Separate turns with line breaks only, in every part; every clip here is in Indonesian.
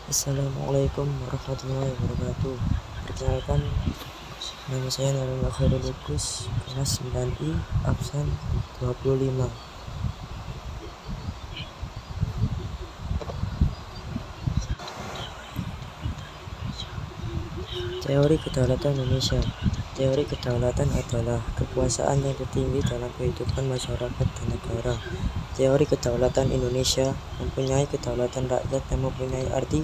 Assalamualaikum warahmatullahi wabarakatuh. Perkenalkan, nama saya Nurul Khairul Lukus, kelas 9I, absen 25. Teori Kedaulatan Indonesia. Teori kedaulatan adalah kekuasaan yang tertinggi dalam kehidupan masyarakat dan negara. Teori kedaulatan Indonesia mempunyai kedaulatan rakyat yang mempunyai arti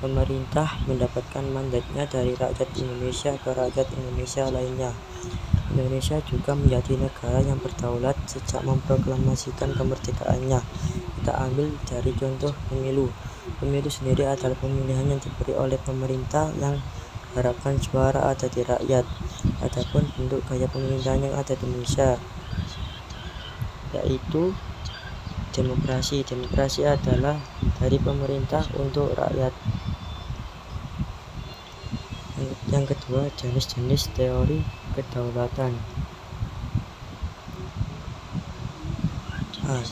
pemerintah mendapatkan mandatnya dari rakyat Indonesia ke rakyat Indonesia lainnya. Indonesia juga menjadi negara yang berdaulat sejak memproklamasikan kemerdekaannya. Kita ambil dari contoh pemilu. Pemilu sendiri adalah pemilihan yang diberi oleh pemerintah yang harapkan suara ada di rakyat. Adapun bentuk gaya pemerintahan yang ada di Indonesia yaitu demokrasi. Demokrasi adalah dari pemerintah untuk rakyat. Yang kedua, jenis-jenis teori kedaulatan.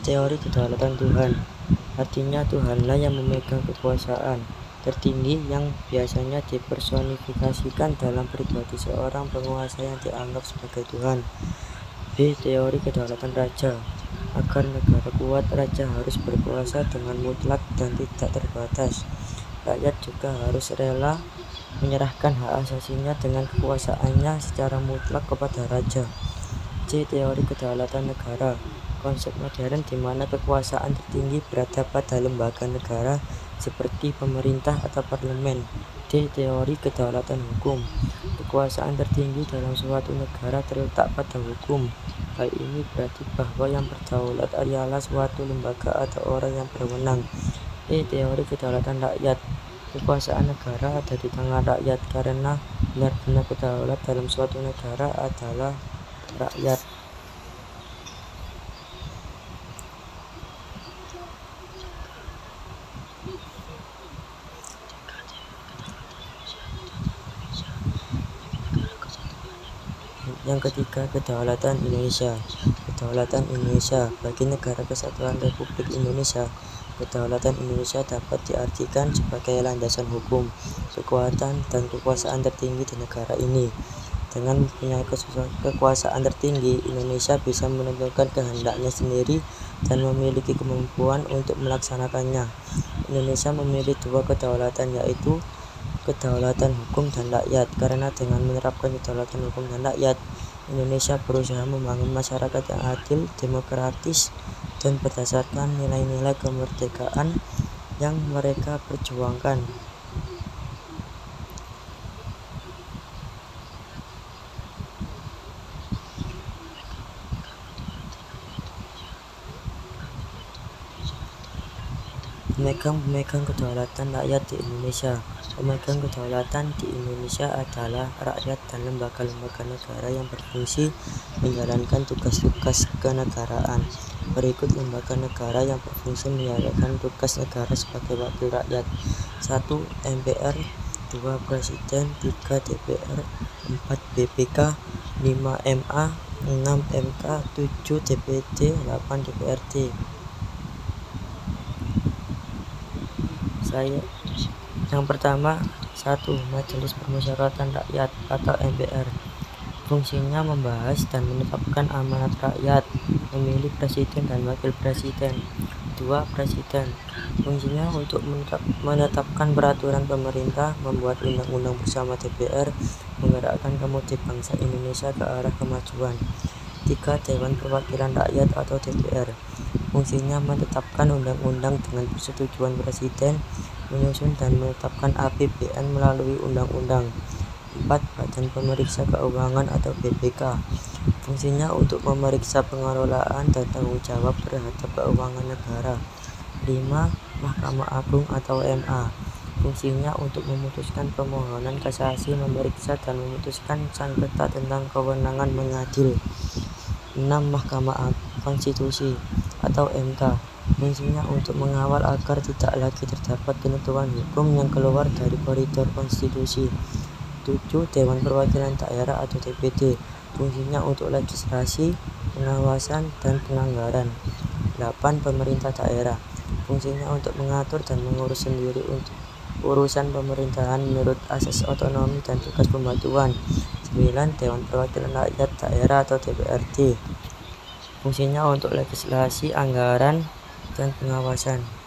Teori kedaulatan Tuhan. Artinya Tuhanlah yang memegang kekuasaan tertinggi yang biasanya dipersonifikasikan dalam pribadi seorang penguasa yang dianggap sebagai Tuhan. B. Teori kedaulatan raja. Agar negara kuat, raja harus berkuasa dengan mutlak dan tidak terbatas. Rakyat juga harus rela menyerahkan hak asasinya dengan kekuasaannya secara mutlak kepada raja. C. Teori kedaulatan negara. Konsep modern di mana kekuasaan tertinggi berada pada lembaga negara seperti pemerintah atau parlemen. D. Teori kedaulatan hukum. Kekuasaan tertinggi dalam suatu negara terletak pada hukum. Hal ini berarti bahwa yang berdaulat adalah suatu lembaga atau orang yang berwenang. E. Teori kedaulatan rakyat. Kekuasaan negara ada di tangan rakyat karena benar-benar berdaulat dalam suatu negara adalah rakyat. Yang ketiga, kedaulatan Indonesia. Kedaulatan Indonesia bagi Negara Kesatuan Republik Indonesia. Kedaulatan Indonesia dapat diartikan sebagai landasan hukum, kekuatan, dan kekuasaan tertinggi di negara ini. Dengan mempunyai kekuasaan tertinggi, Indonesia bisa menentukan kehendaknya sendiri dan memiliki kemampuan untuk melaksanakannya. Indonesia memiliki dua kedaulatan, yaitu kedaulatan hukum dan rakyat. Karena dengan menerapkan kedaulatan hukum dan rakyat, Indonesia berusaha membangun masyarakat yang adil, demokratis, dan berdasarkan nilai-nilai kemerdekaan yang mereka perjuangkan. Pemegang kedaulatan rakyat di Indonesia. Pemegang kedaulatan di Indonesia adalah rakyat dan lembaga-lembaga negara yang berfungsi menjalankan tugas-tugas kenegaraan. Berikut lembaga negara yang berfungsi menjalankan tugas negara sebagai wakil rakyat. 1. MPR, 2. Presiden, 3. DPR, 4. BPK, 5. MA, 6. MK, 7. DPD, 8. DPRD. Yang pertama, 1. Majelis Permusyawaratan Rakyat atau MPR. Fungsinya membahas dan menetapkan amanat rakyat, memilih presiden dan wakil presiden. 2. Presiden. Fungsinya untuk menetapkan peraturan pemerintah, membuat undang-undang bersama DPR, menggerakkan kemudi bangsa Indonesia ke arah kemajuan. 3. Dewan Perwakilan Rakyat atau DPR. Fungsinya menetapkan undang-undang dengan persetujuan presiden, menyusun dan menetapkan APBN melalui undang-undang. 4. Badan Pemeriksa Keuangan atau BPK. Fungsinya untuk memeriksa pengelolaan dan tanggung jawab terhadap keuangan negara. 5. Mahkamah Agung atau MA. Fungsinya untuk memutuskan permohonan kasasi, memeriksa dan memutuskan sengketa tentang kewenangan mengadil. 6. Mahkamah Konstitusi atau MK. Fungsinya untuk mengawal agar tidak lagi terdapat ketentuan hukum yang keluar dari koridor konstitusi. 7. Dewan Perwakilan Daerah atau DPD. Fungsinya untuk legislasi, pengawasan, dan penganggaran. 8. Pemerintah daerah. Fungsinya untuk mengatur dan mengurus sendiri untuk urusan pemerintahan menurut asas otonomi dan tugas pembantuan. 9. Dewan Perwakilan Rakyat Daerah atau DPRD. Fungsinya untuk legislasi, anggaran, dan pengawasan.